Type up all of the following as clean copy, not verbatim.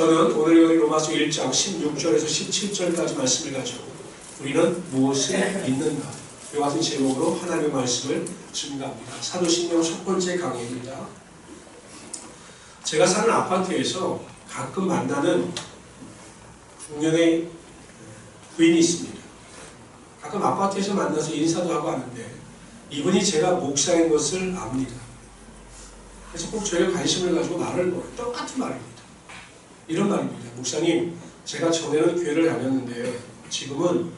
저는 오늘 로마서 1장 16절에서 17절까지 말씀을 가지고 우리는 무엇을 믿는가 이와 같은 제목으로 하나님의 말씀을 증거합니다. 사도신경 첫 번째 강의입니다. 제가 사는 아파트에서 가끔 만나는 중년의 부인이 있습니다. 가끔 아파트에서 만나서 인사도 하고 하는데 이분이 제가 목사인 것을 압니다. 그래서 꼭 저에게 관심을 가지고 말을 걸어요. 똑같은 말입니다. 이런 말입니다. 목사님, 제가 전에는 교회를 다녔는데 지금은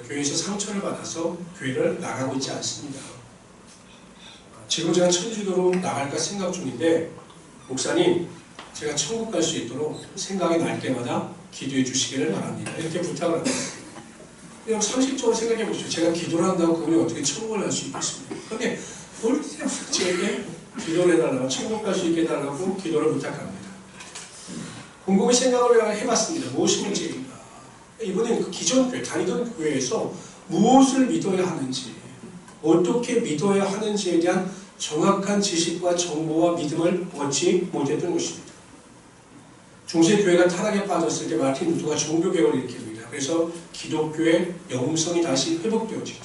교회에서 상처를 받아서 교회를 나가고 있지 않습니다. 지금 제가 천주교로 나갈까 생각 중인데 목사님, 제가 천국 갈 수 있도록 생각이 날 때마다 기도해 주시기를 바랍니다. 이렇게 부탁을 합니다. 그냥 상식적으로 생각해 보십시오. 제가 기도를 한다고 그분이 어떻게 천국을 갈 수 있겠습니까? 그런데 볼 때마다 저에게 기도를 해달라고, 천국 갈 수 있게 해달라고 기도를 부탁합니다. 곰곰이 생각을 해봤습니다. 무엇이 문제인가? 이분은 그 기존 교회, 다니던 교회에서 무엇을 믿어야 하는지, 어떻게 믿어야 하는지에 대한 정확한 지식과 정보와 믿음을 얻지 못했던 것입니다. 중세교회가 타락에 빠졌을 때 마틴 루터가 종교개혁을 일으킵니다. 그래서 기독교의 영성이 다시 회복되어지죠.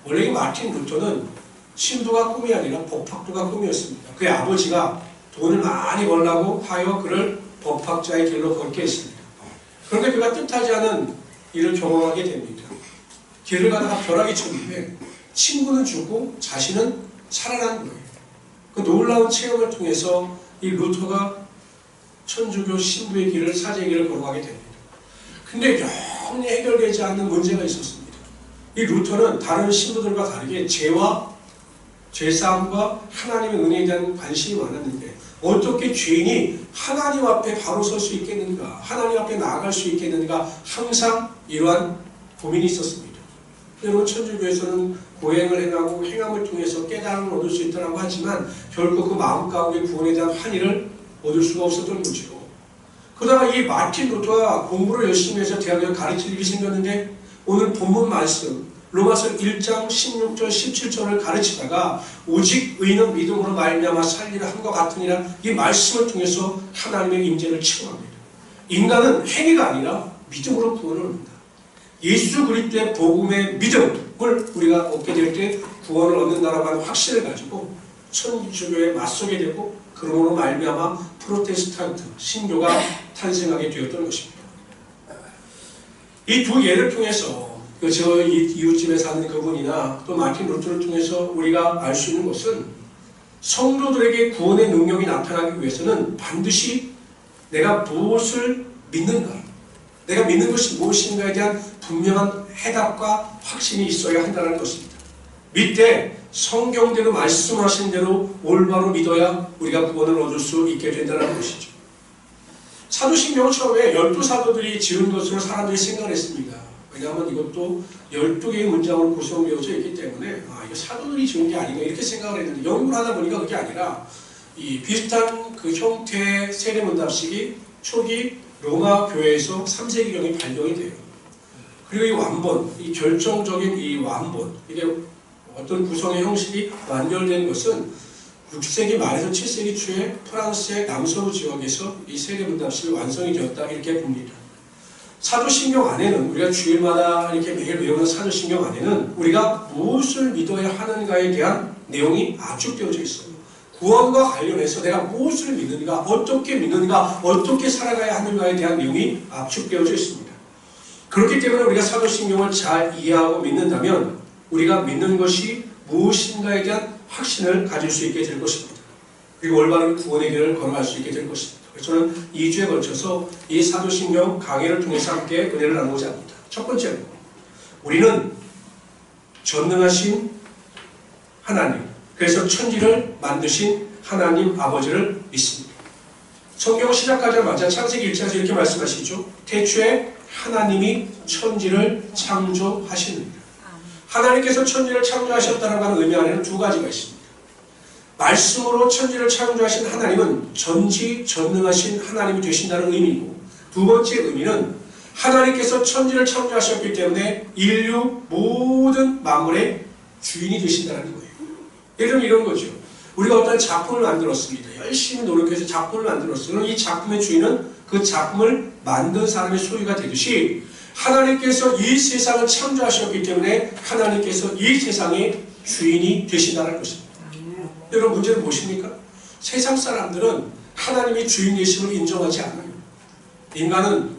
원래 이 마틴 루터는 신도가 꿈이 아니라 법학도가 꿈이었습니다. 그의 아버지가 돈을 많이 벌라고 하여 그를 법학자의 길로 걷게 했습니다. 그런데 그가 뜻하지 않은 일을 경험하게 됩니다. 길을 가다가 벼락이 쳤는데 친구는 죽고 자신은 살아난 거예요. 그 놀라운 체험을 통해서 이 루터가 천주교 신부의 길을, 사제의 길을 걸어가게 됩니다. 근데 영원히 해결되지 않는 문제가 있었습니다. 이 루터는 다른 신부들과 다르게 죄와 죄사함과 하나님의 은혜에 대한 관심이 많았는데 어떻게 죄인이 하나님 앞에 바로 설 수 있겠는가, 하나님 앞에 나아갈 수 있겠는가, 항상 이러한 고민이 있었습니다. 여러분, 천주교에서는 고행을 행하고 행함을 통해서 깨달음을 얻을 수 있다고 하지만 결코 그 마음 가운데 구원에 대한 환희를 얻을 수가 없었던 거죠. 그러다가 이 마틴 루터가 공부를 열심히 해서 대학에 가르칠 일이 생겼는데 오늘 본문 말씀 로마서 1장 16절 17절을 가르치다가 오직 의인은 믿음으로 말미암아 살리라 함과 같으니라 이 말씀을 통해서 하나님의 임재를 체험합니다. 인간은 행위가 아니라 믿음으로 구원을 얻는다. 예수 그리스도의 복음의 믿음을 우리가 얻게 될 때 구원을 얻는다라고 하는 확신을 가지고 천주교에 맞서게 되고 그러므로 말미암아 프로테스탄트 신교가 탄생하게 되었던 것입니다. 이 두 예를 통해서 저 이웃집에 사는 그분이나 또 마틴 루터를 통해서 우리가 알 수 있는 것은 성도들에게 구원의 능력이 나타나기 위해서는 반드시 내가 무엇을 믿는가, 내가 믿는 것이 무엇인가에 대한 분명한 해답과 확신이 있어야 한다는 것입니다. 믿되 성경대로 말씀하신 대로 올바로 믿어야 우리가 구원을 얻을 수 있게 된다는 것이죠. 사도신경은 처음에 12사도들이 지은 것으로 사람들이 생각을 했습니다. 왜냐하면 이것도 12개의 문장으로 구성되어져 있기 때문에 이거 사도들이 지은 게 아닌가 이렇게 생각을 했는데 연구를 하다 보니까 그게 아니라 이 비슷한 그 형태의 세례문답식이 초기 로마 교회에서 3세기경에 발견이 돼요. 그리고 이 완본, 이 결정적인 이 완본, 이게 어떤 구성의 형식이 완결된 것은 6세기 말에서 7세기 초에 프랑스의 남서부 지역에서 이 세례문답식이 완성이 되었다 이렇게 봅니다. 사도신경 안에는 우리가 주일마다 이렇게 매일 외우는 사도신경 안에는 우리가 무엇을 믿어야 하는가에 대한 내용이 압축되어져 있어요. 구원과 관련해서 내가 무엇을 믿는가, 어떻게 믿는가, 어떻게 살아가야 하는가에 대한 내용이 압축되어져 있습니다. 그렇기 때문에 우리가 사도신경을 잘 이해하고 믿는다면 우리가 믿는 것이 무엇인가에 대한 확신을 가질 수 있게 될 것입니다. 그리고 올바른 구원의 길을 걸어갈 수 있게 될 것입니다. 그래서 저는 2주에 걸쳐서 이 사도신경 강의를 통해서 함께 은혜를 나누고자 합니다. 첫 번째로 우리는 전능하신 하나님, 그래서 천지를 만드신 하나님 아버지를 믿습니다. 성경을 시작하자마자 창세기 1장에서 이렇게 말씀하시죠. 태초에 하나님이 천지를 창조하시느니라. 하나님께서 천지를 창조하셨다는 하는 의미 안에는 두 가지가 있습니다. 말씀으로 천지를 창조하신 하나님은 전지전능하신 하나님이 되신다는 의미이고, 두 번째 의미는 하나님께서 천지를 창조하셨기 때문에 인류 모든 만물의 주인이 되신다는 거예요. 예를 들면 이런 거죠. 우리가 어떤 작품을 만들었습니다. 열심히 노력해서 작품을 만들었어요. 그럼 이 작품의 주인은 그 작품을 만든 사람의 소유가 되듯이 하나님께서 이 세상을 창조하셨기 때문에 하나님께서 이 세상의 주인이 되신다는 것입니다. 여러분, 문제는 무엇입니까? 세상 사람들은 하나님의 주인 되심을 인정하지 않아요. 인간은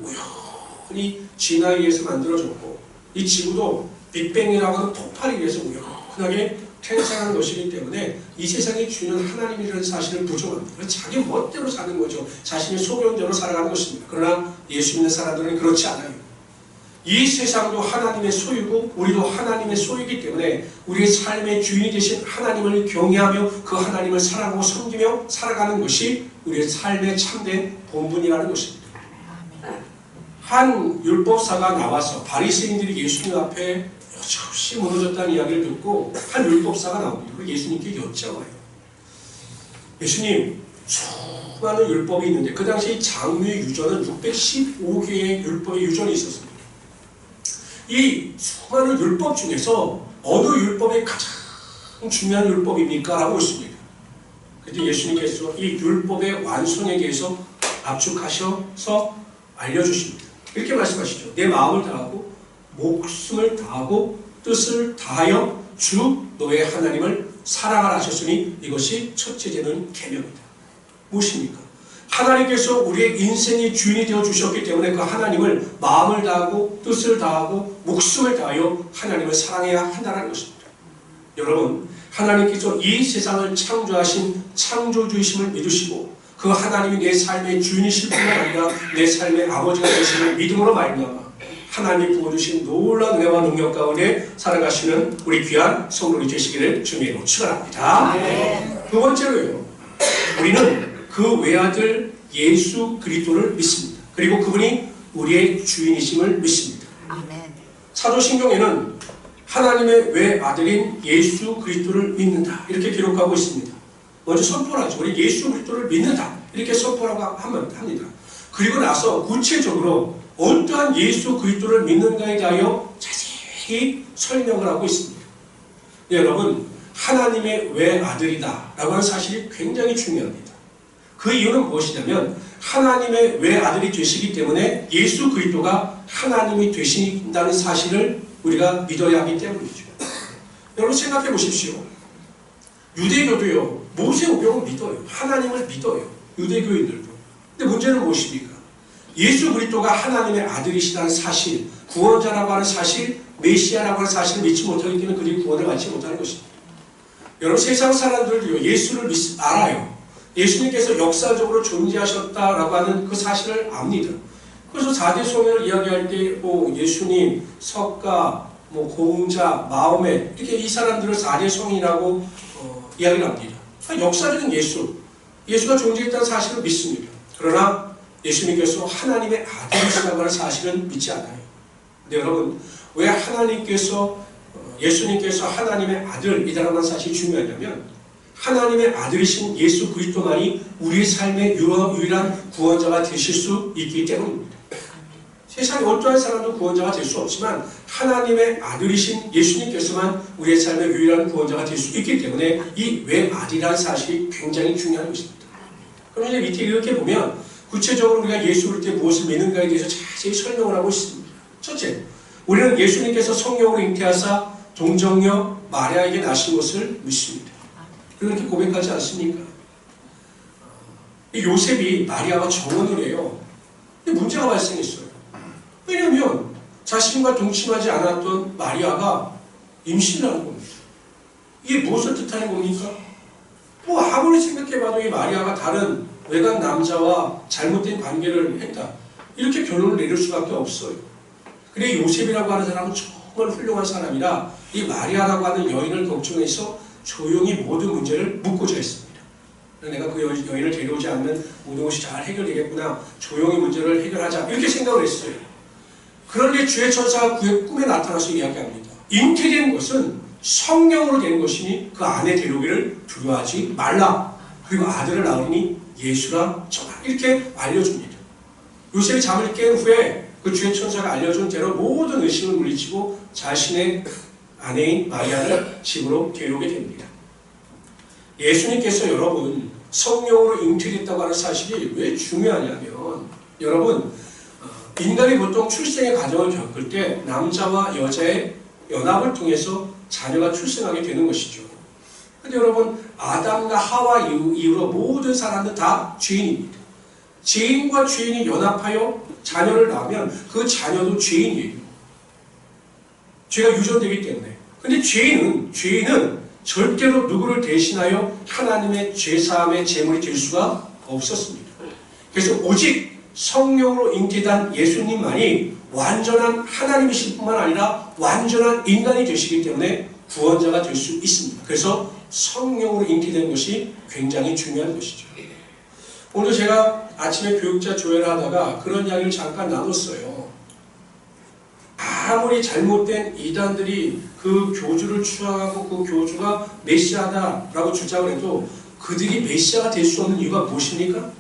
우연히 진화에 의해서 만들어졌고 이 지구도 빅뱅이라고 하는 폭발에 의해서 우연하게 탄생한 것이기 때문에 이 세상의 주인은 하나님이라는 사실을 부정합니다. 그래서 자기 멋대로 사는 거죠. 자신의 소견대로 살아가는 것입니다. 그러나 예수 믿는 사람들은 그렇지 않아요. 이 세상도 하나님의 소유고 우리도 하나님의 소유이기 때문에 우리의 삶의 주인이 되신 하나님을 경외하며 그 하나님을 사랑하고 섬기며 살아가는 것이 우리의 삶의 참된 본분이라는 것입니다. 한 율법사가 나와서 바리새인들이 예수님 앞에 여럿이 무너졌다는 이야기를 듣고 한 율법사가 나옵니다. 그리고 예수님께 여쭤봐요. 예수님, 수많은 율법이 있는데 그 당시 장유의 유전은 615개의 율법의 유전이 있었습니다. 이 수많은 율법 중에서 어느 율법이 가장 중요한 율법입니까? 라고 묻습니다. 그때 예수님께서 이 율법의 완성에 대해서 압축하셔서 알려주십니다. 이렇게 말씀하시죠. 내 마음을 다하고 목숨을 다하고 뜻을 다하여 주 너의 하나님을 사랑하라 하셨으니 이것이 첫째 되는 계명이다. 무엇입니까? 하나님께서 우리의 인생의 주인이 되어 주셨기 때문에 그 하나님을 마음을 다하고 뜻을 다하고 목숨을 다하여 하나님을 사랑해야 한다는 것입니다. 여러분, 하나님께서 이 세상을 창조하신 창조주이심을 믿으시고 그 하나님이 내 삶의 주인이실 뿐만 아니라 내 삶의 아버지가 되시는 믿음으로 말미암아 하나님이 부어주신 놀라운 은혜와 능력 가운데 살아가시는 우리 귀한 성도들이 되시기를 주님으로 축원합니다. 두 번째로요, 우리는 그 외아들 예수 그리스도를 믿습니다. 그리고 그분이 우리의 주인이심을 믿습니다. 사도신경에는 하나님의 외아들인 예수 그리스도를 믿는다 이렇게 기록하고 있습니다. 먼저 선포를 하죠. 우리 예수 그리스도를 믿는다 이렇게 선포라고 합니다. 그리고 나서 구체적으로 어떠한 예수 그리스도를 믿는가에 대하여 자세히 설명을 하고 있습니다. 네, 여러분, 하나님의 외아들이다 라고 하는 사실이 굉장히 중요합니다. 그 이유는 무엇이냐면 하나님의 외아들이 되시기 때문에 예수 그리스도가 하나님이 되신다는 사실을 우리가 믿어야 하기 때문이죠. 여러분 생각해 보십시오. 유대교도요, 모세오경을 믿어요. 하나님을 믿어요. 유대교인들도. 근데 문제는 무엇입니까? 예수 그리스도가 하나님의 아들이시다는 사실, 구원자라고 하는 사실, 메시아라고 하는 사실을 믿지 못하기 때문에 그들이 구원을 받지 못하는 것입니다. 여러분 세상 사람들도요, 예수를 알아요. 예수님께서 역사적으로 존재하셨다라고 하는 그 사실을 압니다. 그래서 4대 성령을 이야기할 때 예수님, 석가, 공자, 마호멧 이렇게 이 사람들을 4대 성이라고 이야기를 합니다. 그러니까 역사적인 예수가 존재했다는 사실을 믿습니다. 그러나 예수님께서 하나님의 아들이시라고 하는 사실은 믿지 않아요. 근데 여러분, 왜 예수님께서 하나님의 아들이라는 사실이 중요하냐면 하나님의 아들이신 예수 그리스도만이 우리의 삶의 유일한 구원자가 되실 수 있기 때문입니다. 세상에 어떠한 사람도 구원자가 될 수 없지만 하나님의 아들이신 예수님께서만 우리의 삶의 유일한 구원자가 될 수 있기 때문에 이 외아들이라는 사실이 굉장히 중요한 것입니다. 그럼 이제 밑에 이렇게 보면 구체적으로 우리가 예수 그리스도의 무엇을 믿는가에 대해서 자세히 설명을 하고 있습니다. 첫째, 우리는 예수님께서 성령으로 잉태하사 동정녀 마리아에게 나신 것을 믿습니다. 그렇게 고백하지 않습니까? 요셉이 마리아와 정혼을 해요. 근데 문제가 발생했어요. 왜냐하면 자신과 동침하지 않았던 마리아가 임신을 하는 겁니다. 이게 무엇을 뜻하는 겁니까? 아무리 생각해봐도 이 마리아가 다른 외간 남자와 잘못된 관계를 했다. 이렇게 결론을 내릴 수밖에 없어요. 그래 요셉이라고 하는 사람은 정말 훌륭한 사람이라 이 마리아라고 하는 여인을 걱정해서 조용히 모든 문제를 묻고자 했습니다. 내가 그 여인을 데려오지 않으면 모든 것이 잘 해결되겠구나. 조용히 문제를 해결하자. 이렇게 생각을 했어요. 그런데 주의 천사가 그의 꿈에 나타나서 이야기합니다. 잉태된 것은 성령으로 된 것이니 그 아내 데려오기를 두려워하지 말라. 그리고 아들을 낳으니 예수라 정하라. 이렇게 알려줍니다. 요셉이 잠을 깬 후에 그 주의 천사가 알려준 대로 모든 의심을 물리치고 자신의 아내인 마리아를 집으로 데려오게 됩니다. 예수님께서 여러분 성령으로 잉태됐다고 하는 사실이 왜 중요하냐면, 여러분, 인간이 보통 출생의 과정을 겪을 때 남자와 여자의 연합을 통해서 자녀가 출생하게 되는 것이죠. 근데 여러분, 아담과 하와 이후로 모든 사람들 다 죄인입니다. 죄인과 죄인이 연합하여 자녀를 낳으면 그 자녀도 죄인이에요. 죄가 유전되기 때문에. 근데 죄인은 절대로 누구를 대신하여 하나님의 죄사함의 제물이 될 수가 없었습니다. 그래서 오직 성령으로 잉태된 예수님만이 완전한 하나님이실 뿐만 아니라 완전한 인간이 되시기 때문에 구원자가 될 수 있습니다. 그래서 성령으로 잉태된 것이 굉장히 중요한 것이죠. 오늘 제가 아침에 교육자 조회를 하다가 그런 이야기를 잠깐 나눴어요. 아무리 잘못된 이단들이 그 교주를 추앙하고 그 교주가 메시아다라고 주장을 해도 그들이 메시아가 될 수 없는 이유가 무엇입니까?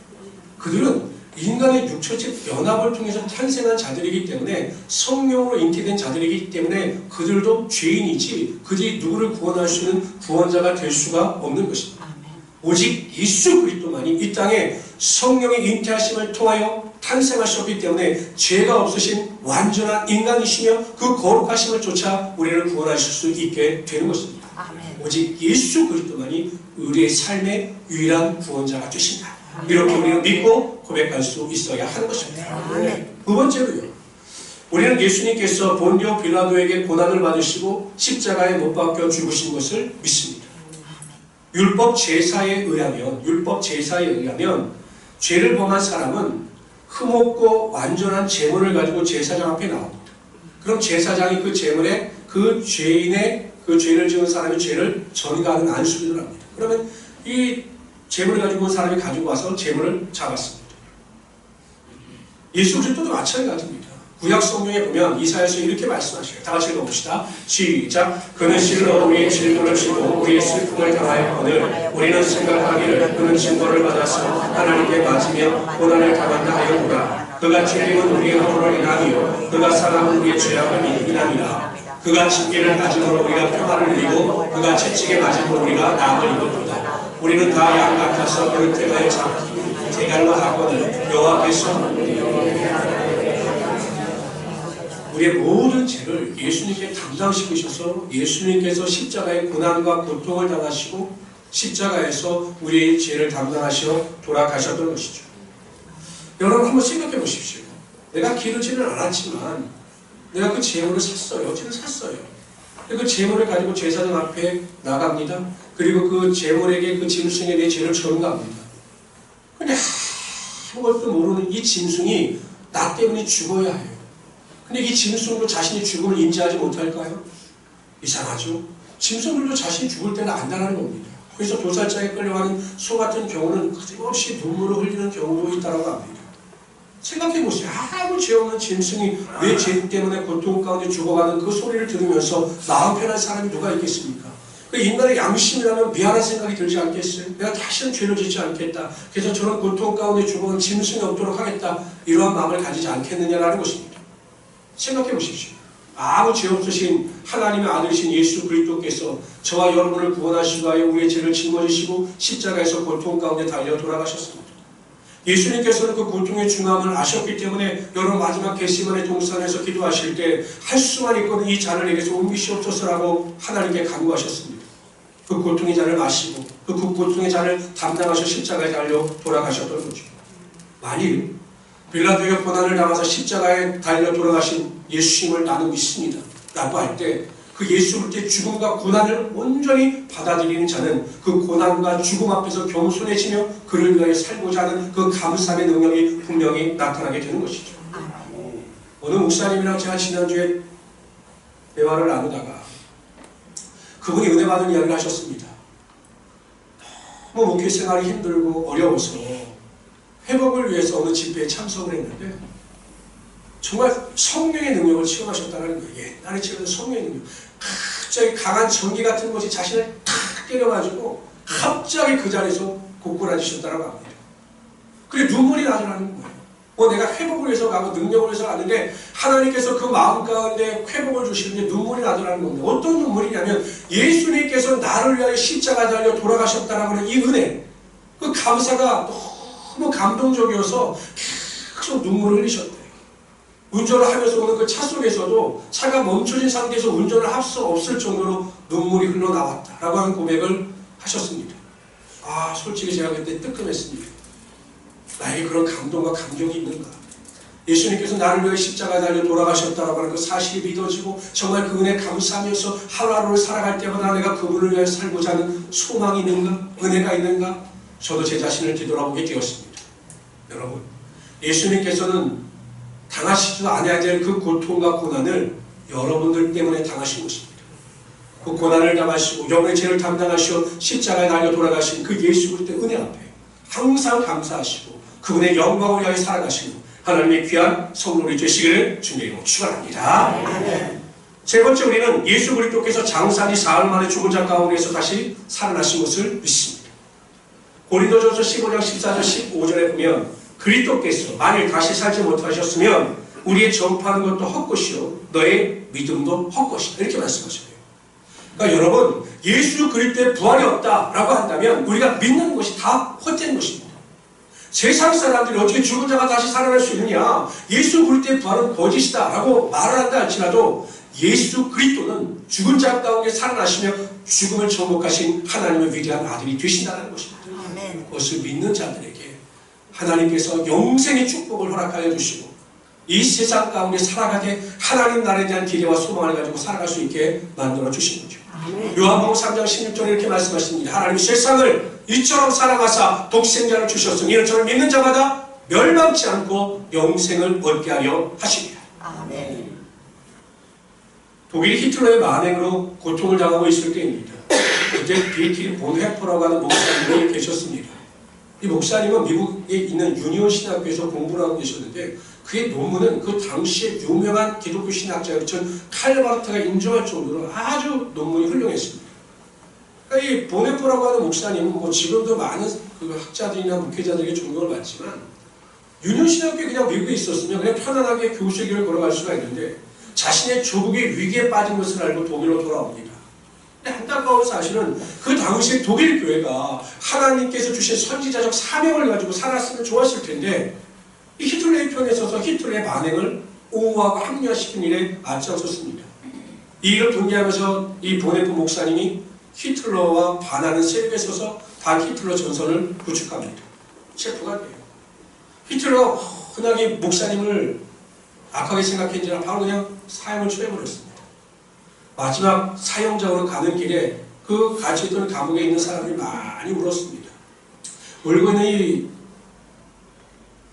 그들은 인간의 육체적 연합을 통해서 탄생한 자들이기 때문에, 성령으로 잉태된 자들이기 때문에 그들도 죄인이지 그들이 누구를 구원할 수 있는 구원자가 될 수가 없는 것입니다. 오직 예수 그리스도만이 이 땅에 성령의 잉태하심을 통하여 탄생하셨기 때문에 죄가 없으신 완전한 인간이시며 그 거룩하심을 쫓아 우리를 구원하실 수 있게 되는 것입니다. 오직 예수 그리스도만이 우리의 삶의 유일한 구원자가 되신다. 이렇게 우리는 믿고 고백할 수 있어야 하는 것입니다. 두 번째로요, 우리는 예수님께서 본디오 빌라도에게 고난을 받으시고 십자가에 못 박혀 죽으신 것을 믿습니다. 율법 제사에 의하면 죄를 범한 사람은 흠없고 완전한 제물을 가지고 제사장 앞에 나옵니다. 그럼 제사장이 그 제물에 그 죄인의 그 죄를 지은 사람의 죄를 전가하는 안수기를 합니다. 그러면 이 제물을 가지고 온 사람이 가지고 와서 제물을 잡았습니다. 예수 그리스도도 마찬가지입니다. 구약 성경에 보면 이사야서 이렇게 말씀하셔요. 다 같이 읽어봅시다. 시작. 그는 실로 우리의 질문을 지고 우리의 슬픔을 당하였거늘 우리는 생각하기를 그는 징벌을 받아서 하나님께 맞으며 고난을 당한다 하였구나. 그가 죽임은 우리의 허물을 인함이요 그가 사람은 우리의 죄악을 인함이라. 그가 징계를 가짐으로 우리가 평안을 누리고 그가 채찍에 맞음으로 우리가 나음을 입었도다. 우리는 다 양 같아서 그를 택하여 잡기 제갈로 하거늘 여호와께서 우리의 모든 죄를 예수님께 담당시키셔서 예수님께서 십자가의 고난과 고통을 당하시고 십자가에서 우리의 죄를 담당하시어 돌아가셨던 것이죠. 여러분 한번 생각해 보십시오. 내가 기르지는 않았지만 내가 그 재물을 샀어요. 저는 샀어요. 그 재물을 가지고 제사장 앞에 나갑니다. 그리고 그 재물에게 그 짐승에 내 죄를 전가합니다. 근데 아무것도 모르는 이 짐승이 나 때문에 죽어야 해요. 근데 이 짐승도 자신이 죽음을 인지하지 못할까요? 이상하죠? 짐승들도 자신이 죽을 때는 안다는 겁니다. 그래서 도살장에 끌려가는 소 같은 경우는 끊임없이 눈물을 흘리는 경우도 있다고 합니다. 생각해보세요. 아무 죄 없는 짐승이 내 죄 때문에 고통 가운데 죽어가는 그 소리를 들으면서 마음 편한 사람이 누가 있겠습니까? 그 인간의 양심이라면 미안한 생각이 들지 않겠어요? 내가 다시는 죄를 짓지 않겠다. 그래서 저런 고통 가운데 죽어가는 짐승이 없도록 하겠다. 이러한 마음을 가지지 않겠느냐라는 것입니다. 생각해 보십시오. 아무 죄 없으신 하나님의 아들이신 예수 그리스도께서 저와 여러분을 구원하시기 위하여 우리의 죄를 짊어지시고 십자가에서 고통 가운데 달려 돌아가셨습니다. 예수님께서는 그 고통의 중함을 아셨기 때문에 여러분 마지막 겟세마네 동산에서 기도하실 때 할 수만 있거든 이 잔을 내게서 옮기시옵소서라고 하나님께 간구하셨습니다. 그 고통의 잔을 마시고 그 고통의 잔을 담당하셔 십자가에 달려 돌아가셨던 거죠. 만일 빌라도에게 고난을 당해서 십자가에 달려 돌아가신 예수님을 나는 믿습니다 라고 할 때 그 예수 그리스도의 죽음과 고난을 온전히 받아들이는 자는 그 고난과 죽음 앞에서 겸손해지며 그를 위하여 살고자 하는 그 감사의 능력이 분명히 나타나게 되는 것이죠. 어느 목사님이랑 제가 지난주에 대화를 나누다가 그분이 은혜 받은 이야기를 하셨습니다. 목회 생활이 힘들고 어려워서 회복을 위해서 어느 집회에 참석을 했는데 정말 성령의 능력을 체험하셨다는 거예요. 옛날에 체험한 성령의 능력. 갑자기 강한 전기 같은 것이 자신을 탁 때려가지고 갑자기 그 자리에서 고꾸라지셨다고 합니다. 그래 눈물이 나더라는 거예요. 내가 회복을 위해서 가고 능력을 위해서 갔는데 하나님께서 그 마음 가운데 회복을 주시는데 눈물이 나더라는 겁니다. 어떤 눈물이냐면 예수님께서 나를 위하여 십자가 달려 돌아가셨다는 이 은혜, 그 감사가 너무 감동적이어서 계속 눈물을 흘리셨대요. 운전을 하면서 오는 그 차 속에서도 차가 멈춰진 상태에서 운전을 할 수 없을 정도로 눈물이 흘러나왔다라고 하는 고백을 하셨습니다. 아, 솔직히 제가 그때 뜨끔했습니다. 나에게 그런 감동과 감격이 있는가? 예수님께서 나를 위해 십자가에 달려 돌아가셨다라고 하는 그 사실이 믿어지고 정말 그 은혜 감사하면서 하루하루를 살아갈 때마다 내가 그분을 위해 살고자 하는 소망이 있는가? 은혜가 있는가? 저도 제 자신을 뒤돌아보게 되었습니다. 여러분, 예수님께서는 당하시지도 않아야 될 그 고통과 고난을 여러분들 때문에 당하신 것입니다. 그 고난을 당하시고 영의 죄를 담당하시어 십자가에 달려 돌아가신 그 예수 그리스도의 은혜 앞에 항상 감사하시고 그분의 영광을 위하여 살아가시는 하나님의 귀한 성도들이 되시기를 주님의 이름으로 축원합니다. 세 번째, 우리는 예수 그리스도께서 장사니 사흘 만에 죽은 자 가운데서 다시 살아나신 것을 믿습니다. 고린도전서 15장 14절 15절에 보면 그리스도께서 만일 다시 살지 못하셨으면 우리의 전파하는 것도 헛것이요 너의 믿음도 헛것이다, 이렇게 말씀하셔요. 그러니까 여러분, 예수 그리스도의 부활이 없다라고 한다면 우리가 믿는 것이 다 헛된 것입니다. 세상 사람들이 어떻게 죽은 자가 다시 살아날 수 있느냐, 예수 그리스도의 부활은 거짓이다 라고 말을 한다 할지라도 예수 그리스도는 죽은 자 가운데 살아나시며 죽음을 정복하신 하나님의 위대한 아들이 되신다는 것입니다. 아멘. 그것을 믿는 자들에게 하나님께서 영생의 축복을 허락하여 주시고 이 세상 가운데 살아가게 하나님 나라에 대한 기대와 소망을 가지고 살아갈 수 있게 만들어 주신 거죠. 요한복음 3장 16절에 이렇게 말씀하십니다. 하나님이 세상을 이처럼 사랑하사 독생자를 주셨으니 이는 저를 믿는 자마다 멸망치 않고 영생을 얻게 하려 하십니다. 아멘. 독일 히틀러의 만행으로 고통을 당하고 있을 때입니다. 그때 디트리 본헤퍼라고 하는 목사님이 계셨습니다. 이 목사님은 미국에 있는 유니온 신학교에서 공부를 하고 계셨는데 그의 논문은 그 당시에 유명한 기독교 신학자였던 칼바르트가 인정할 정도로 아주 논문이 훌륭했습니다. 그러니까 이 본헤퍼라고 하는 목사님은 뭐 지금도 많은 그 학자들이나 목회자들에게 존경을 받지만 유니온 신학교에 그냥 미국에 있었으면 그냥 편안하게 교수의 길을 걸어갈 수가 있는데 자신의 조국의 위기에 빠진 것을 알고 독일로 돌아옵니다. 안타까운 사실은 그 당시 독일 교회가 하나님께서 주신 선지자적 사명을 가지고 살았으면 좋았을 텐데 이 히틀러의 편에 서서 히틀러의 만행을 옹호하고 합리화시킨 일에 앞장섰습니다. 이 일을 동의하면서 이 본헤퍼 목사님이 히틀러와 반하는 세력에 서서 반히틀러 전선을 구축합니다. 체포가 돼요. 히틀러가 흔하게 목사님을 악하게 생각했는지 바로 그냥 사형을 처해버렸습니다. 마지막 사형장으로 가는 길에 그 갇혀있던 감옥에 있는 사람들이 많이 울었습니다. 울고 있는 이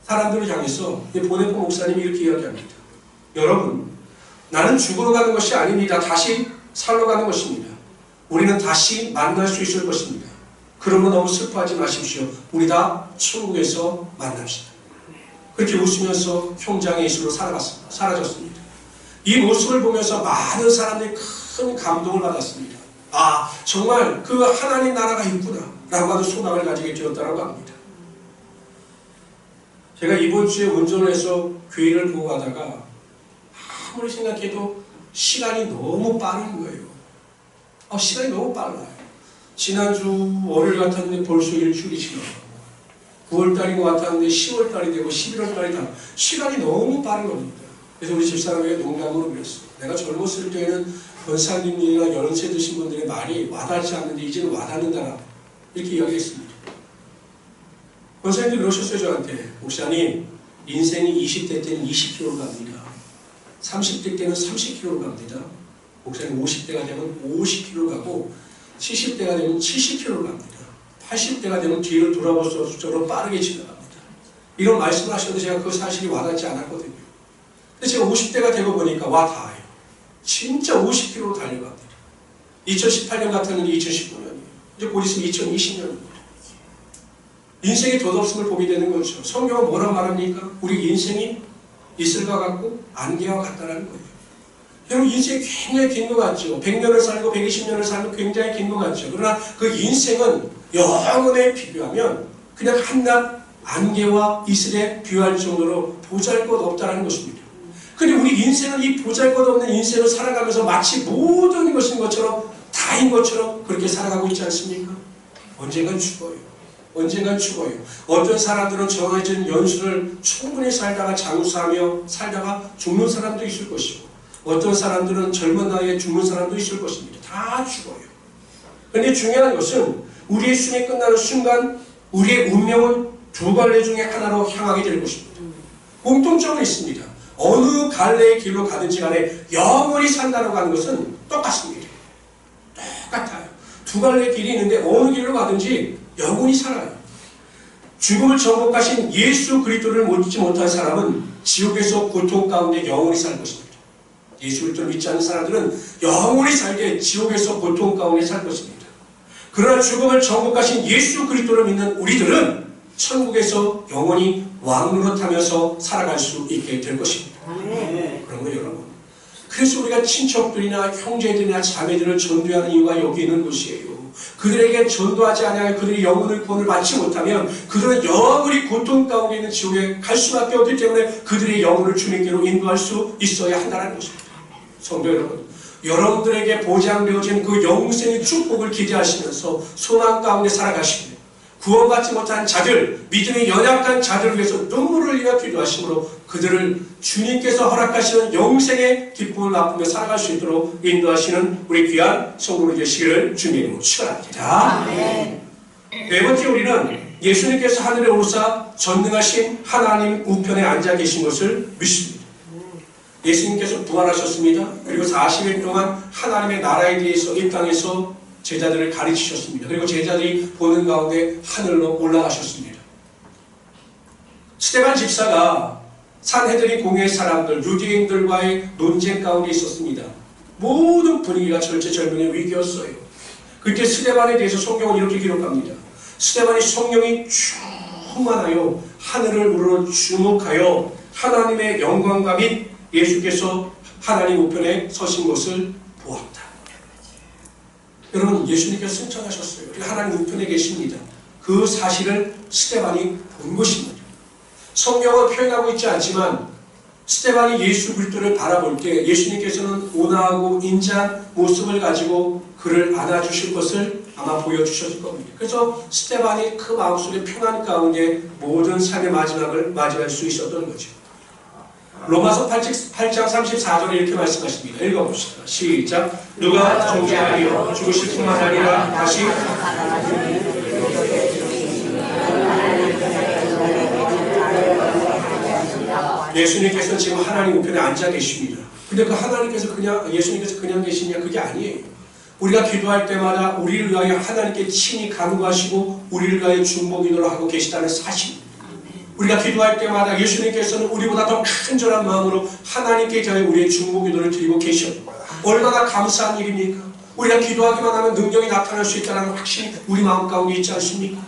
사람들을 향해서 본헤퍼 목사님이 이렇게 이야기합니다. 여러분, 나는 죽으러 가는 것이 아닙니다. 다시 살러 가는 것입니다. 우리는 다시 만날 수 있을 것입니다. 그러면 너무 슬퍼하지 마십시오. 우리 다 천국에서 만납시다. 그렇게 웃으면서 형장의 예수로 사라졌습니다. 이 모습을 보면서 많은 사람들이 큰 감동을 받았습니다. 아, 정말 그 하나님 나라가 있구나 라고 하는 소망을 가지게 되었다고 합니다. 제가 이번 주에 운전을 해서 교회를 보고 가다가 아무리 생각해도 시간이 너무 빠른 거예요. 시간이 너무 빨라요. 지난주 월요일 같았는데 벌써 일주일이 지나가고 9월달인 것 같았는데 10월달이 되고 11월달이 다 시간이 너무 빠른 겁니다. 그래서 우리 집사람에게 농담으로 그랬어요. 내가 젊었을 때에는 권사님이나 연세 드신 분들의 말이 와닿지 않는데 이제는 와닿는다 이렇게 이야기했습니다. 권사님도 그러셨어요. 저한테. 목사님, 인생이 20대 때는 20km로 갑니다. 30대 때는 30km로 갑니다. 목사님 50대가 되면 50km 가고 70대가 되면 70km로 갑니다. 80대가 되면 뒤를 돌아볼 수 없을 정도로 빠르게 지나갑니다. 이런 말씀을 하셨는데 제가 그 사실이 와닿지 않았거든요. 근데 제가 50대가 되고 보니까 와 닿아요. 진짜 50km로 달려갑니다. 2018년 같았는데 2019년이에요. 이제 곧 있으면 2020년입니다. 인생이 덧없음을 보게 되는 거죠. 성경은 뭐라고 말합니까? 우리 인생이 이슬과 같고 안개와 같다는 거예요. 여러분, 인생이 굉장히 긴 것 같죠. 100년을 살고 120년을 살고 굉장히 긴 것 같죠. 그러나 그 인생은 영혼에 비교하면 그냥 한낱 안개와 이슬에 비유할 정도로 보잘것없다는 것입니다. 근데 우리 인생은 이 보잘것없는 인생을 살아가면서 마치 모든 것인 것처럼 다인 것처럼 그렇게 살아가고 있지 않습니까? 언젠간 죽어요. 언젠간 죽어요. 어떤 사람들은 정해진 연수를 충분히 살다가 장수하며 살다가 죽는 사람도 있을 것이고, 어떤 사람들은 젊은 나이에 죽는 사람도 있을 것입니다. 다 죽어요. 그런데 중요한 것은 우리의 숨이 끝나는 순간 우리의 운명은 두 갈래 중에 하나로 향하게 될 것입니다. 공통점은 있습니다. 어느 갈래의 길로 가든지 간에 영원히 산다고 하는 것은 똑같습니다. 똑같아요. 두 갈래의 길이 있는데 어느 길로 가든지 영원히 살아요. 죽음을 정복하신 예수 그리스도를 믿지 못한 사람은 지옥에서 고통 가운데 영원히 살 것입니다. 예수 그리스도를 믿지 않는 사람들은 영원히 살게 지옥에서 고통 가운데 살 것입니다. 그러나 죽음을 정복하신 예수 그리스도를 믿는 우리들은 천국에서 영원히 왕노릇하면서 살아갈 수 있게 될 것입니다. 그런 거예요, 여러분. 그래서 우리가 친척들이나 형제들이나 자매들을 전도하는 이유가 여기 있는 것이에요. 그들에게 전도하지 않으면 그들이 영혼의 구원을 받지 못하면 그들은 영원히 고통 가운데 있는 지옥에 갈 수밖에 없기 때문에 그들의 영혼을 주님께로 인도할 수 있어야 한다는 것입니다. 성도 여러분, 여러분들에게 보장되어진 그 영생의 축복을 기대하시면서 소망 가운데 살아가시고, 구원받지 못한 자들, 믿음이 연약한 자들을 위해서 눈물을 흘려 기도하심으로 그들을 주님께서 허락하시는 영생의 기쁨을 맛보며 살아갈 수 있도록 인도하시는 우리 귀한 성도들 되시기를 주님으로 축원합니다. 네 번째, 우리는 예수님께서 하늘에 오르사 전능하신 하나님 우편에 앉아 계신 것을 믿습니다. 예수님께서 부활하셨습니다. 그리고 40일 동안 하나님의 나라에 대해서 이 땅에서 제자들을 가르치셨습니다. 그리고 제자들이 보는 가운데 하늘로 올라가셨습니다. 스데반 집사가 산헤드린 공회의 사람들, 유대인들과의 논쟁 가운데 있었습니다. 모든 분위기가 절체절명의 위기였어요. 그때 스데반에 대해서 성경은 이렇게 기록합니다. 스데반이 성령이 충만하여 하늘을 우러러 주목하여 하나님의 영광과 및 예수께서 하나님 우편에 서신 것을 보았다. 여러분, 예수님께서 승천하셨어요. 하나님 우편에 계십니다. 그 사실을 스데반이 본 것입니다. 성경은 표현하고 있지 않지만 스데반이 예수 그리스도를 바라볼 때 예수님께서는 온화하고 인자한 모습을 가지고 그를 안아주실 것을 아마 보여주셨을 겁니다. 그래서 스데반이 그 마음속에 평안 가운데 모든 삶의 마지막을 맞이할 수 있었던 거죠. 로마서 8장 34절에 이렇게 말씀하십니다. 읽어봅시다. 시작. 누가 정죄하리요 죽으실 뿐만 아니라 다시 예수님께서 지금 하나님 우편에 앉아 계십니다. 근데 그 하나님께서 예수님께서 그냥 계시냐? 그게 아니에요. 우리가 기도할 때마다 우리를 위하여 하나님께 친히 간구하시고 우리를 위하여 중보기도를 하고 계시다는 사실입니다. 우리가 기도할 때마다 예수님께서는 우리보다 더 간절한 마음으로 하나님께 대하여 우리의 중보기도를 드리고 계셔요. 얼마나 감사한 일입니까? 우리가 기도하기만 하면 능력이 나타날 수 있다는 확신이 우리 마음 가운데 있지 않습니까?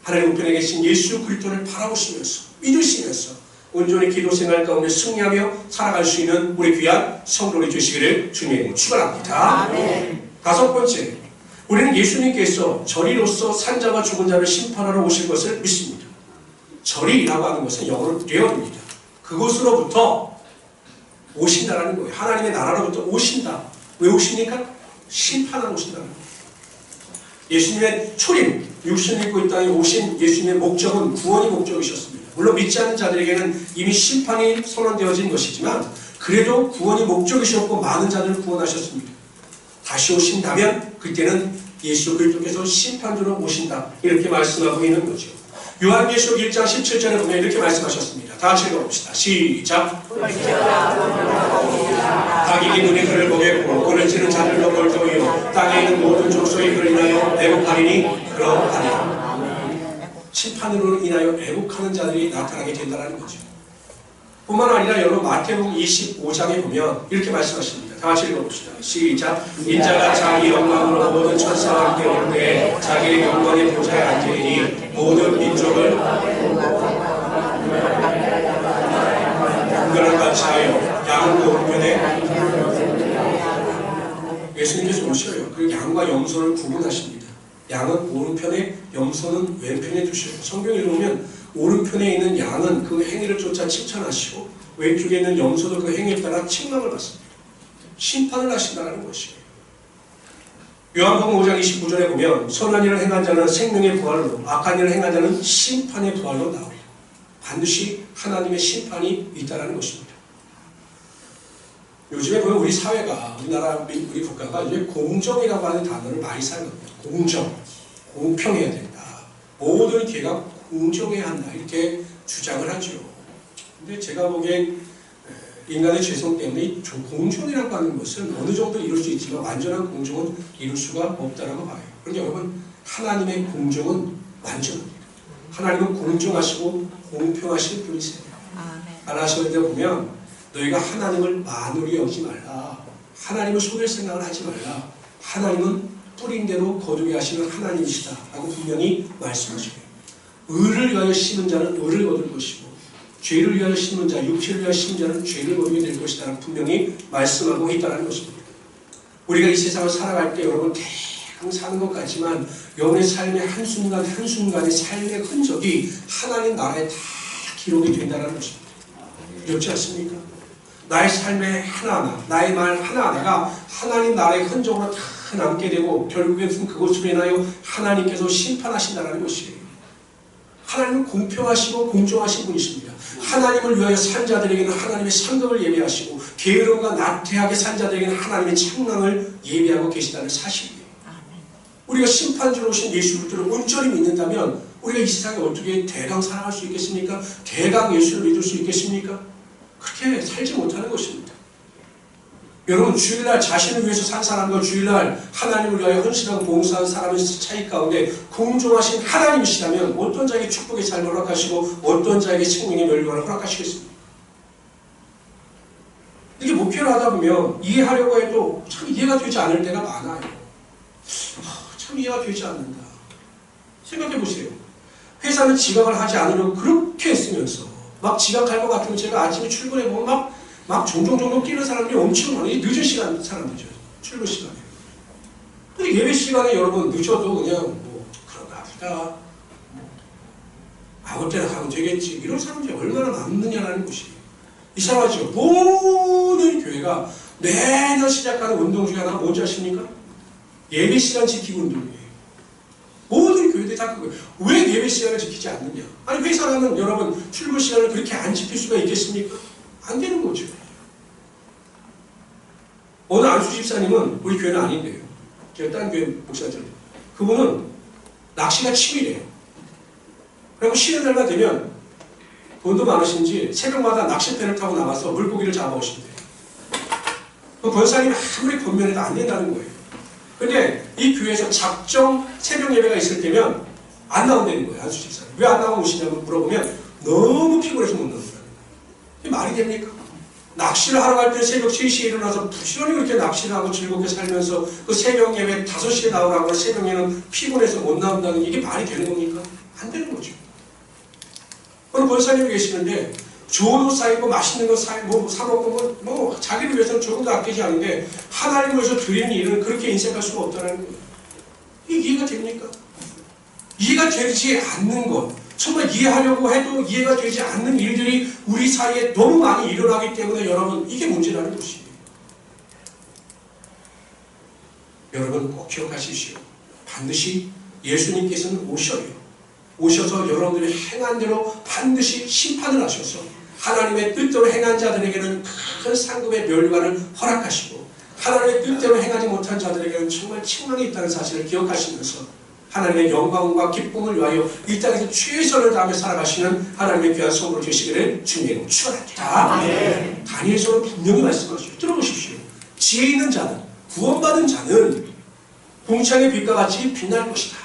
하나님 우편에 계신 예수 그리스도를 바라보시면서 믿으시면서 온전히 기도 생활 가운데 승리하며 살아갈 수 있는 우리 귀한 성도를 주시기를 주님으로 축원합니다. 다섯 번째, 우리는 예수님께서 저리로서 산자와 죽은 자를 심판하러 오실 것을 믿습니다. 절이라고 하는 것은 영어로 레어입니다. 그곳으로부터 오신다라는 거예요. 하나님의 나라로부터 오신다. 왜 오십니까? 심판하러 오신다는 거예요. 예수님의 초림, 육신을 입고 이 땅에 오신 예수님의 목적은 구원이 목적이셨습니다. 물론 믿지 않는 자들에게는 이미 심판이 선언되어진 것이지만 그래도 구원이 목적이셨고 많은 자들을 구원하셨습니다. 다시 오신다면 그때는 예수 그리스도께서 심판주로 오신다. 이렇게 말씀하고 있는 거죠. 요한계시록 1장 17절에 보면 이렇게 말씀하셨습니다. 다 같이 읽어봅시다. 시작. 닭이 눈이 그를 보겠고 그를 치는 자들도 그를 보이요 땅에 있는 모든 족속이 그를 인하여 애국하리니 그러하리라. 심판으로 인하여 애국하는 자들이 나타나게 된다는 거죠. 뿐만 아니라 여러분 마태복음 25장에 보면 이렇게 말씀하십니다. 다 같이 읽어봅시다. 시작. 인자가 자기 영광으로 모든 천사와 함께 올 때에 자기의 영광의 보좌에 앉으리니 모든 민족을 분별을 같이 하여 양과 오른편에 예수님께서 오셔요. 그 양과 염소를 구분하십니다. 양은 오른편에, 염소는 왼편에 두셔요. 성경에 보면 오른편에 있는 양은 그 행위를 쫓아 칭찬하시고 왼쪽에 있는 염소도 그 행위에 따라 책망을 받습니다. 심판을 하신다는 것이에요. 요한복음 5장 29절에 보면 선한 일을 행한 자는 생명의 부활로, 악한 일을 행한 자는 심판의 부활로 나옵니다. 반드시 하나님의 심판이 있다는 것입니다. 요즘에 보면 우리 사회가, 우리나라, 우리 국가가 이제 공정이라고 하는 단어를 많이 사용합니다. 공정, 공평해야 된다. 모든 기회가 공정해야 한다. 이렇게 주장을 하죠. 근데 제가 보기엔 인간의 죄성 때문에 이 공정이라고 하는 것은 어느 정도 이룰 수 있지만 완전한 공정은 이룰 수가 없다라고 봐요. 그런데 여러분, 하나님의 공정은 완전합니다. 하나님은 공정하시고 공평하신 분이세요. 안하시는데 보면 너희가 하나님을 만으로 여기지 말라. 하나님을 속일 생각을 하지 말라. 하나님은 뿌린 대로 거두게 하시는 하나님이시다 라고 분명히 말씀하시고요. 의를 위하여 심은 자는 의를 거둘 것이고 죄를 위하여 심은 자, 육체를 위하여 심은 자는 죄를 거두게 될 것이다 라고 분명히 말씀하고 있다는 것입니다. 우리가 이 세상을 살아갈 때 여러분 대강 사는 것 같지만 여러분의 삶의 한순간 한순간의 삶의 흔적이 하나님 나라에 다 기록이 된다는 것입니다. 그렇지 않습니까? 나의 삶의 하나하나, 나의 말 하나하나가 하나님 나라의 흔적으로 다 남게 되고 결국에는 그것으로 인하여 하나님께서 심판하신다는 것이에요. 하나님은 공평하시고 공정하신 분이십니다. 하나님을 위하여 산 자들에게는 하나님의 상급을 예비하시고 게으름과 나태하게 산 자들에게는 하나님의 창랑을 예비하고 계시다는 사실이에요. 우리가 심판주로 오신 예수 그리스도를 온전히 믿는다면 우리가 이 세상에 어떻게 대강 살아갈 수 있겠습니까? 대강 예수를 믿을 수 있겠습니까? 그렇게 살지 못하는 것입니다. 여러분, 주일날 자신을 위해서 산 사람과 주일날 하나님을 위하여 헌신하고 봉사한 사람의 차이 가운데 공정하신 하나님이시라면 어떤 자에게 축복의 삶을 허락하시고 어떤 자에게 생명의 멸류관을 허락하시겠습니까? 이게 목표를 하다 보면 이해하려고 해도 참 이해가 되지 않을 때가 많아요. 참 이해가 되지 않는다. 생각해 보세요. 회사는 지각을 하지 않으려고 그렇게 애쓰면서 막 지각할 것 같으면 제가 아침에 출근해 보면 막 종종 뛰는 사람들이 엄청 많아요. 늦은 시간 사람들이죠. 출근 시간에. 근데 예배 시간에 여러분 늦어도 그냥 그런가 보다. 아무 때나 가면 되겠지. 이런 사람들이 얼마나 많느냐라는 것이 이상하죠. 모든 교회가 매년 시작하는 운동 중에 하나가 뭔지 아십니까? 예배 시간 지키기 운동이에요. 모든 교회들이 다 그거예요. 왜 예배 시간을 지키지 않느냐? 아니 회사라면 여러분 출근 시간을 그렇게 안 지킬 수가 있겠습니까? 안 되는 거죠. 어느 안수 집사님은 우리 교회는 아닌데요. 제가 다른 교회 목사들. 그분은 낚시가 취미래요. 그리고 쉬는 날만 되면 돈도 많으신지 새벽마다 낚싯배를 타고 나가서 물고기를 잡아오신대요. 그 권사님이 아무리 권면해도 안 된다는 거예요. 근데 이 교회에서 작정 새벽 예배가 있을 때면 안 나온다는 거예요. 안수 집사님. 왜 안 나오고 오시냐고 물어보면 너무 피곤해서 못 나온다는 거예요. 이게 말이 됩니까? 낚시를 하러 갈 때 새벽 3시에 일어나서 부지런히 그렇게 낚시를 하고 즐겁게 살면서 그 새벽 예배 5시에 나오라고 새벽에는 피곤해서 못 나온다는 게 이게 말이 되는 겁니까? 안 되는 거죠. 오늘 권사님이 계시는데 좋은 옷 사입고 맛있는 거 사 먹고 자기를 위해서는 조금도 아끼지 않은데 하나님을 위해서 드리는 일은 그렇게 인색할 수가 없다는 거예요. 이게 이해가 됩니까? 이해가 되지 않는 것, 정말 이해하려고 해도 이해가 되지 않는 일들이 우리 사이에 너무 많이 일어나기 때문에 여러분 이게 문제라는 것이에요. 여러분 꼭 기억하십시오. 반드시 예수님께서는 오셔서 여러분들이 행한 대로 반드시 심판을 하셔서 하나님의 뜻대로 행한 자들에게는 큰 상급의 멸류관을 허락하시고 하나님의 뜻대로 행하지 못한 자들에게는 정말 책망이 있다는 사실을 기억하시면서 하나님의 영광과 기쁨을 위하여 이 땅에서 최선을 다하며 살아가시는 하나님의 귀한 성도로 되시기를 주님으로 축원합니다. 다니엘서는 분명히 말씀하시죠. 들어보십시오. 지혜 있는 자는, 구원받은 자는 공창의 빛과 같이 빛날 것이다.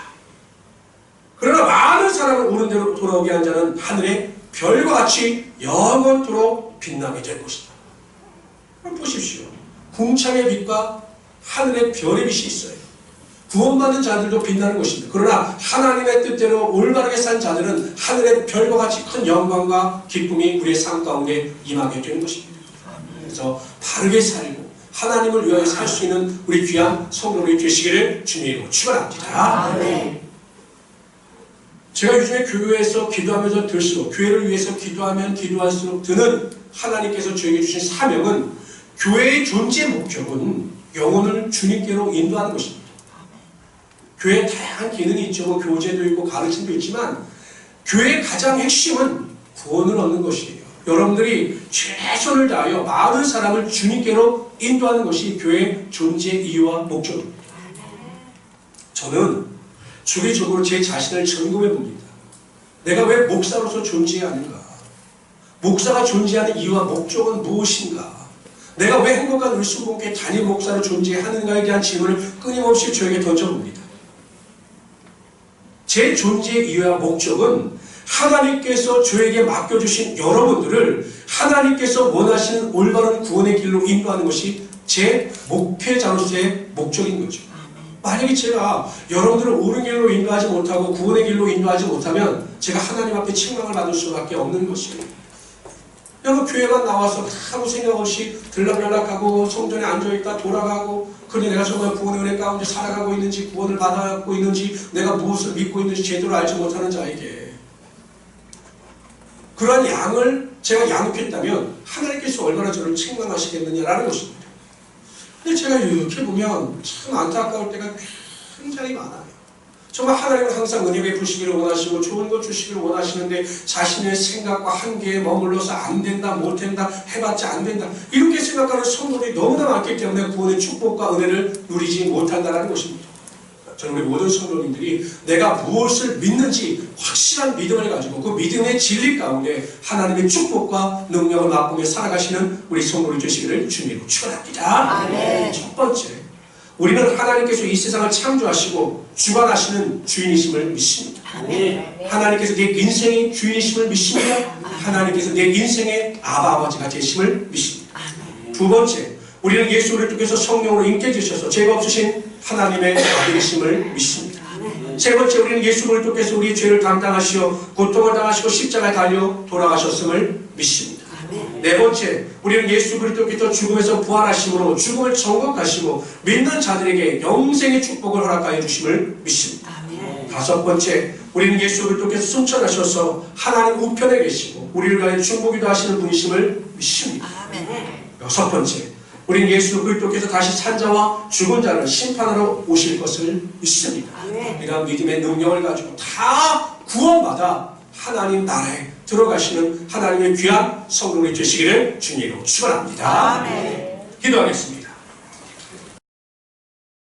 그러나 많은 사람을 옳은 대로 돌아오게 한 자는 하늘의 별과 같이 영원토록 빛나게 될 것이다. 그럼 보십시오. 궁창의 빛과 하늘의 별의 빛이 있어요. 구원받은 자들도 빛나는 것입니다. 그러나 하나님의 뜻대로 올바르게 산 자들은 하늘의 별과 같이 큰 영광과 기쁨이 우리의 삶 가운데 임하게 되는 것입니다. 그래서 바르게 살고 하나님을 위하여 살 수 있는 우리 귀한 성도들이 되시기를 주님으로 축원합니다. 제가 요즘에 교회에서 기도하면서 들수록 교회를 위해서 기도하면 기도할수록 드는 하나님께서 저에게 주신 사명은 교회의 존재 목적은 영혼을 주님께로 인도하는 것입니다. 교회에 다양한 기능이 있죠. 뭐 교제도 있고 가르침도 있지만 교회의 가장 핵심은 구원을 얻는 것이에요. 여러분들이 최선을 다하여 많은 사람을 주님께로 인도하는 것이 교회의 존재 이유와 목적입니다. 저는 주기적으로 제 자신을 점검해 봅니다. 내가 왜 목사로서 존재해야 하는가? 목사가 존재하는 이유와 목적은 무엇인가? 내가 왜 행복한 울수목교회 담임 목사로 존재하는가에 대한 질문을 끊임없이 저에게 던져봅니다. 제 존재의 이유와 목적은 하나님께서 저에게 맡겨주신 여러분들을 하나님께서 원하시는 올바른 구원의 길로 인도하는 것이 제 목회자로서의 목적인 거죠. 만약에 제가 여러분들을 옳은 길로 인도하지 못하고 구원의 길로 인도하지 못하면 제가 하나님 앞에 책망을 받을 수밖에 없는 것이에요. 여러분 교회만 나와서 아무 생각 없이 들락날락하고 성전에 앉아있다 돌아가고 그러니 내가 정말 구원의 은혜 가운데 살아가고 있는지 구원을 받아갖고 있는지 내가 무엇을 믿고 있는지 제대로 알지 못하는 자에게 그러한 양을 제가 양육했다면 하나님께서 얼마나 저를 책망하시겠느냐라는 것입니다. 근데 제가 이렇게 보면 참 안타까울 때가 굉장히 많아요. 정말 하나님은 항상 은혜 베푸시기를 원하시고 좋은 것 주시기를 원하시는데 자신의 생각과 한계에 머물러서 안 된다, 못 된다, 해봤자 안 된다 이렇게 생각하는 성도들이 너무나 많기 때문에 구원의 축복과 은혜를 누리지 못한다는 것입니다. 저는 우리 모든 성도님들이 내가 무엇을 믿는지 확실한 믿음을 가지고 그 믿음의 진리 가운데 하나님의 축복과 능력을 맛보며 살아가시는 우리 성도들 되시기를 주님으로 축원합니다. 아멘. 첫 번째, 우리는 하나님께서 이 세상을 창조하시고 주관하시는 주인이심을 믿습니다. 아멘. 하나님께서 내 인생의 주인이심을 믿습니다. 하나님께서 내 인생의 아버지가 되심을 믿습니다. 두 번째, 우리는 예수 그리스도께서 성령으로 인격해주셔서 죄가 없으신 하나님의 아들이심을 믿습니다. 세 번째, 우리는 예수 그리스도께서 우리의 죄를 담당하시어 고통을 당하시고 십자가에 달려 돌아가셨음을 믿습니다. 네 번째, 우리는 예수 그리스도께서 죽음에서 부활하심으로 죽음을 정복하시고 믿는 자들에게 영생의 축복을 허락하여 주심을 믿습니다. 다섯 번째, 우리는 예수 그리스도께서 승천하셔서 하나님 우편에 계시고 우리를 위하여 중보기도 하시는 분이심을 믿습니다. 여섯 번째, 우리는 예수 그리스도께서 다시 산 자와 죽은 자를 심판하러 오실 것을 믿습니다. 이러한 믿음의 능력을 가지고 다 구원받아 하나님 나라에 들어가시는 하나님의 귀한 성도들이 되시기를 주님으로 축원합니다. 기도하겠습니다.